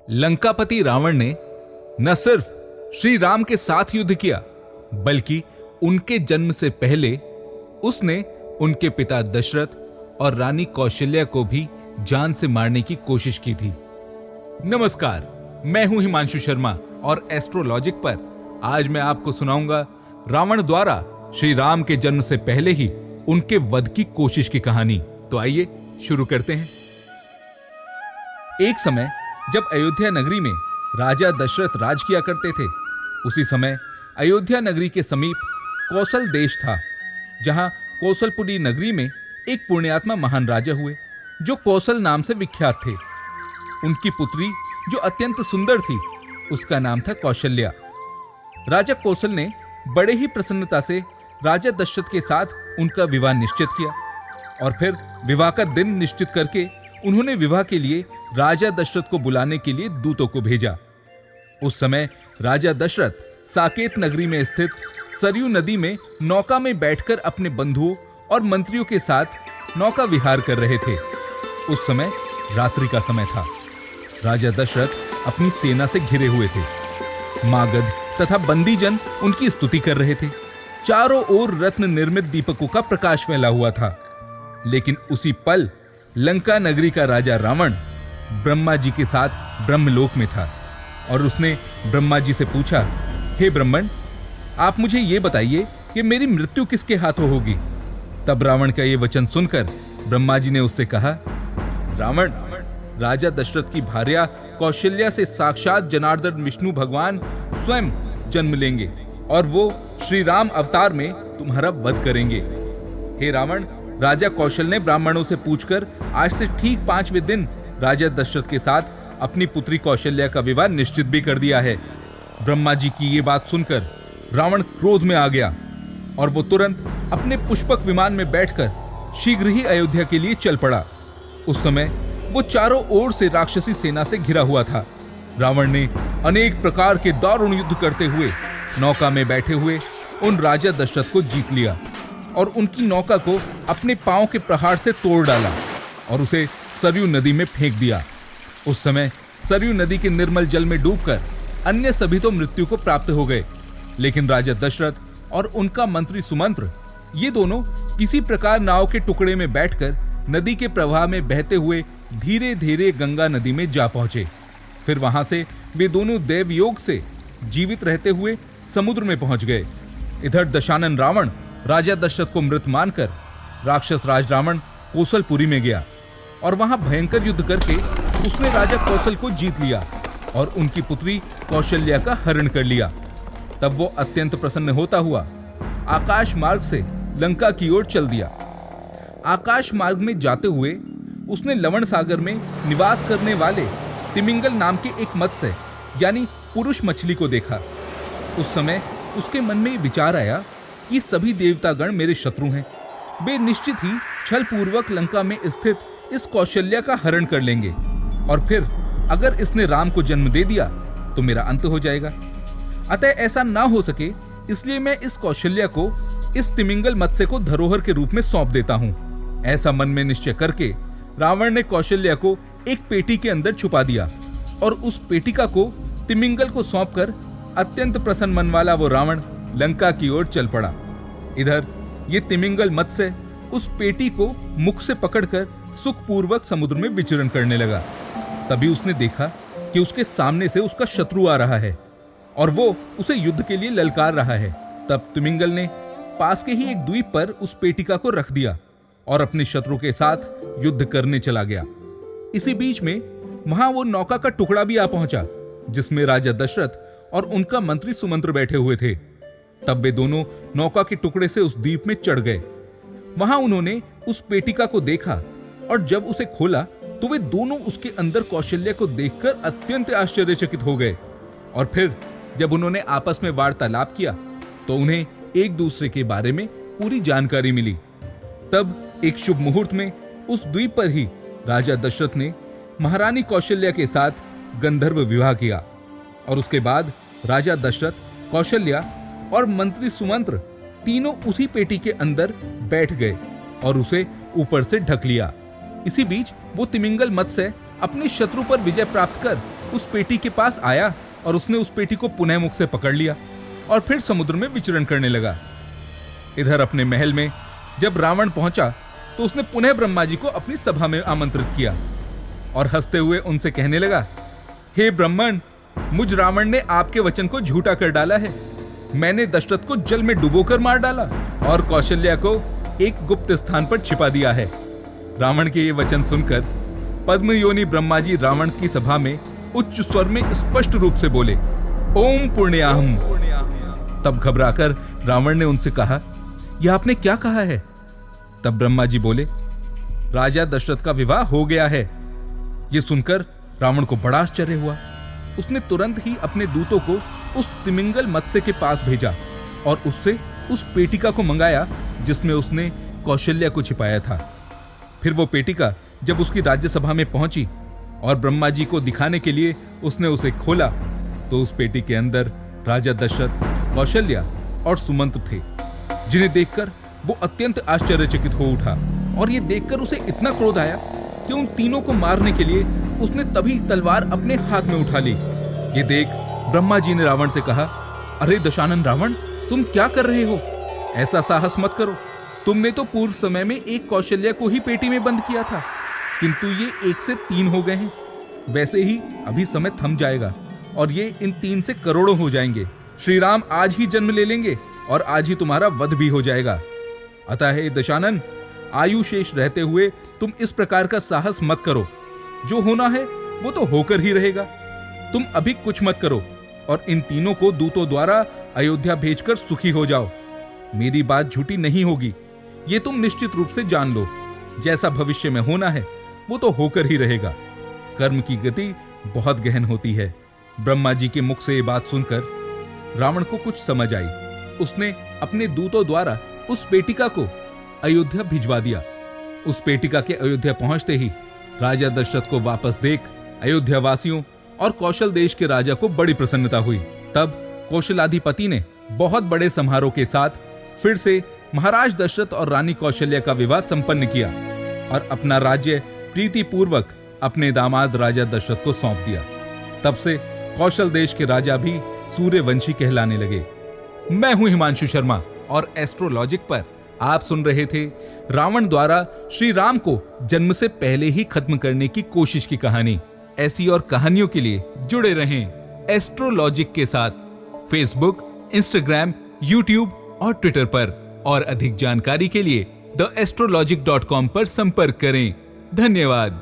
लंकापति रावण ने न सिर्फ श्री राम के साथ युद्ध किया, बल्कि उनके जन्म से पहले उसने उनके पिता दशरथ और रानी कौशल्या को भी जान से मारने की कोशिश की थी। नमस्कार, मैं हूं हिमांशु शर्मा और एस्ट्रोलॉजिक पर आज मैं आपको सुनाऊंगा रावण द्वारा श्री राम के जन्म से पहले ही उनके वध की कोशिश की कहानी। तो आइए शुरू करते हैं। एक समय जब अयोध्या नगरी में राजा दशरथ राज किया करते थे, उसी समय अयोध्या नगरी के समीप कौशल देश था, जहां कौशलपुरी नगरी में एक पुण्यात्मा महान राजा हुए जो कौशल नाम से विख्यात थे। उनकी पुत्री जो अत्यंत सुंदर थी, उसका नाम था कौशल्या। राजा कौशल ने बड़े ही प्रसन्नता से राजा दशरथ के साथ उनका विवाह निश्चित किया और फिर विवाह का दिन निश्चित करके उन्होंने विवाह के लिए राजा दशरथ को बुलाने के लिए दूतों को भेजा। उस समय राजा दशरथ साकेत नगरी में स्थित सरयू नदी में नौका में बैठकर अपने बंधुओं और मंत्रियों के साथ नौका विहार कर रहे थे। उस समय रात्रि का समय था। राजा दशरथ अपनी सेना से घिरे हुए थे। मागध तथा बंदीजन उनकी स्तुति कर रहे थे। चारों ओर रत्न निर्मित दीपकों का प्रकाश फैला हुआ था। लेकिन उसी पल लंका नगरी का राजा रावण ब्रह्मा जी के साथ ब्रह्मलोक में था और उसने ब्रह्मा जी से पूछा, हे ब्रह्मन, आप मुझे ये बताइए कि मेरी मृत्यु किसके हाथों होगी। तब रावण का ये वचन सुनकर ब्रह्मा जी ने उससे कहा, रावण, राजा दशरथ की भार्या कौशल्या से साक्षात जनार्दन विष्णु भगवान स्वयं जन्म लेंगे और वो श्री राम अवतार में तुम्हारा वध करेंगे। हे रावण, राजा कौशल ने ब्राह्मणों से पूछकर आज से ठीक 5वें दिन राजा दशरथ के साथ अपनी पुत्री कौशल्या का विवाह निश्चित भी कर दिया है। ब्रह्मा जी की ये बात सुनकर रावण क्रोध में आ गया और वो तुरंत अपने पुष्पक विमान में बैठकर शीघ्र ही अयोध्या के लिए चल पड़ा। उस समय वो चारों ओर से राक्षसी सेना से घिरा हुआ था। रावण ने अनेक प्रकार के दारुण युद्ध करते हुए नौका में बैठे हुए उन राजा दशरथ को जीत लिया और उनकी नौका को अपने पांव के प्रहार से तोड़ डाला और उसे सरयू नदी में फेंक दिया। उस समय सरयू नदी के निर्मल जल में डूबकर अन्य सभी तो मृत्यु को प्राप्त हो गए, लेकिन राजा दशरथ और उनका मंत्री सुमंत्र ये दोनों किसी प्रकार नाव के टुकड़े में बैठकर नदी के प्रवाह में बहते हुए धीरे धीरे गंगा नदी में जा पहुंचे। फिर वहां से वे दोनों देव योग से जीवित रहते हुए समुद्र में पहुंच गए। इधर दशानन रावण राजा दशरथ को मृत मानकर राक्षस राज रावण कौशलपुरी में गया और वहां भयंकर युद्ध करके उसने राजा कौशल को जीत लिया और उनकी पुत्री कौशल्या का हरण कर लिया। तब वो अत्यंत प्रसन्न होता हुआ आकाश मार्ग से लंका की ओर चल दिया। आकाश मार्ग में जाते हुए उसने लवण सागर में निवास करने वाले तिमिंगल नाम के एक मत्स्य यानी पुरुष मछली को देखा। उस समय उसके मन में विचार आया कि सभी देवतागण मेरे शत्रु हैं। वे निश्चित ही छल पूर्वक लंका में स्थित इस कौशल्या का हरण कर लेंगे और फिर अगर इसने राम को जन्म दे दिया तो मेरा अंत हो जाएगा। अतः ऐसा ना हो सके, इसलिए मैं इस कौशल्या को इस तिमिंगल मत्स्य को धरोहर के रूप में सौंप देता हूं। ऐसा मन में निश्चय करके रावण ने कौशल्या को एक पेटी के अंदर छुपा दिया और उस पेटिका को तिमिंगल को सौंपकर अत्यंत प्रसन्न मन वाला वो रावण लंका की ओर चल पड़ा। इधर ये तिमिंगल मत्स्य उस पेटी को मुख से पकड़कर सुखपूर्वक समुद्र में विचरण करने लगा। तभी उसने देखा कि उसके सामने से उसका शत्रु आ रहा है और वो उसे युद्ध के लिए ललकार रहा है। तब तिमिंगल ने पास के ही एक द्वीप पर उस पेटिका को रख दिया और अपने शत्रु के साथ युद्ध करने चला गया। इसी बीच में वहां वो नौका का टुकड़ा भी आ पहुंचा जिसमें राजा दशरथ और उनका मंत्री सुमंत्र बैठे हुए थे। तब वे दोनों नौका के टुकड़े से उस द्वीप में चढ़ गए। वहां उन्होंने उस पेटिका को देखा और जब उसे खोला तो वे दोनों उसके अंदर कौशल्या को देखकर अत्यंत आश्चर्यचकित हो गए और फिर जब उन्होंने आपस में वार्तालाप किया तो उन्हें एक दूसरे के बारे में पूरी जानकारी मिली। तब एक शुभ मुहूर्त में उस द्वीप पर ही राजा दशरथ ने महारानी कौशल्या के साथ गंधर्व विवाह किया और उसके बाद राजा दशरथ, कौशल्या और मंत्री सुमंत्र तीनों उसी पेटी के अंदर बैठ गए और उसे ऊपर से ढक लिया। इसी बीच वो तिमिंगल मत्स्य अपने शत्रु पर विजय प्राप्त कर उस पेटी के पास आया और उसने उस पेटी को पुनः मुख से पकड़ लिया और फिर समुद्र में विचरण करने लगा। इधर अपने महल में जब रावण पहुंचा तो उसने पुनः ब्रह्मा जी को अपनी सभा में आमंत्रित किया और हंसते हुए उनसे कहने लगा, हे ब्रह्मण, मुझ रावण ने आपके वचन को झूठा कर डाला है। मैंने दशरथ को जल में डुबोकर मार डाला और कौशल्या को एक गुप्त स्थान पर छिपा दिया है। रावण के ये वचन सुनकर पद्मयोनि ब्रह्मा जी रावण की सभा में उच्च स्वर में स्पष्ट रूप से बोले, ओम पुण्याहम। तब घबराकर रावण ने उनसे कहा, यह आपने क्या कहा है? तब ब्रह्मा जी बोले, राजा दशरथ का विवाह हो गया है। यह सुनकर रावण को बड़ा आश्चर्य हुआ। उसने तुरंत ही अपने दूतों को उस तिमिंगल मत्स्य के पास भेजा और उससे उस पेटिका को मंगाया जिसमें उसने कौशल्या को छिपाया था। फिर वो पेटिका जब उसकी राज्यसभा में पहुंची और ब्रह्मा जी को दिखाने के लिए उसने उसे खोला तो उस पेटी के अंदर राजा दशरथ, कौशल्या और सुमंत्र थे, जिन्हें देखकर वो अत्यंत आश्चर्यचकित हो उठा और ये देखकर उसे इतना क्रोध आया कि उन तीनों को मारने के लिए उसने तभी तलवार अपने हाथ में उठा ली। ये देख ब्रह्मा जी ने रावण से कहा, अरे दशानन रावण, तुम क्या कर रहे हो? ऐसा साहस मत करो। तुमने तो पूर्व समय में एक कौशल्या को ही पेटी में बंद किया था, किंतु ये 1 से 3 हो गए हैं। वैसे ही अभी समय थम जाएगा और ये इन 3 से करोड़ों हो जाएंगे। श्री राम आज ही जन्म ले लेंगे और आज ही तुम्हारा वध भी हो जाएगा। अतः हे दशानन, आयु शेष रहते हुए तुम इस प्रकार का साहस मत करो। जो होना है वो तो होकर ही रहेगा। तुम अभी कुछ मत करो और इन तीनों को दूतों द्वारा अयोध्या भेजकर सुखी हो जाओ। मेरी बात झूठी नहीं होगी, ये तुम निश्चित रूप से जान लो। जैसा भविष्य में होना है वो तो होकर ही रहेगा। कर्म की गति बहुत गहन होती है। ब्रह्मा जी के मुख से ये बात सुनकर रावण को कुछ समझ आई। उसने अपने दूतों द्वारा उस पेटिका को अयोध्या भिजवा दिया। उस पेटिका के अयोध्या पहुंचते ही राजा दशरथ को वापस देख अयोध्या वासियों और कौशल देश के राजा को बड़ी प्रसन्नता हुई। तब कौशलाधिपति ने बहुत बड़े समारोह के साथ फिर से महाराज दशरथ और रानी कौशल्या का विवाह संपन्न किया और अपना राज्य प्रीति पूर्वक अपने दामाद राजा दशरथ को सौंप दिया। तब से कौशल देश के राजा भी सूर्यवंशी कहलाने लगे। मैं हूं हिमांशु शर्मा और एस्ट्रोलॉजिक पर आप सुन रहे थे रावण द्वारा श्री राम को जन्म से पहले ही खत्म करने की कोशिश की कहानी। ऐसी और कहानियों के लिए जुड़े रहें एस्ट्रोलॉजिक के साथ फेसबुक, इंस्टाग्राम, यूट्यूब और ट्विटर पर। और अधिक जानकारी के लिए theastrologic.com पर संपर्क करें। धन्यवाद।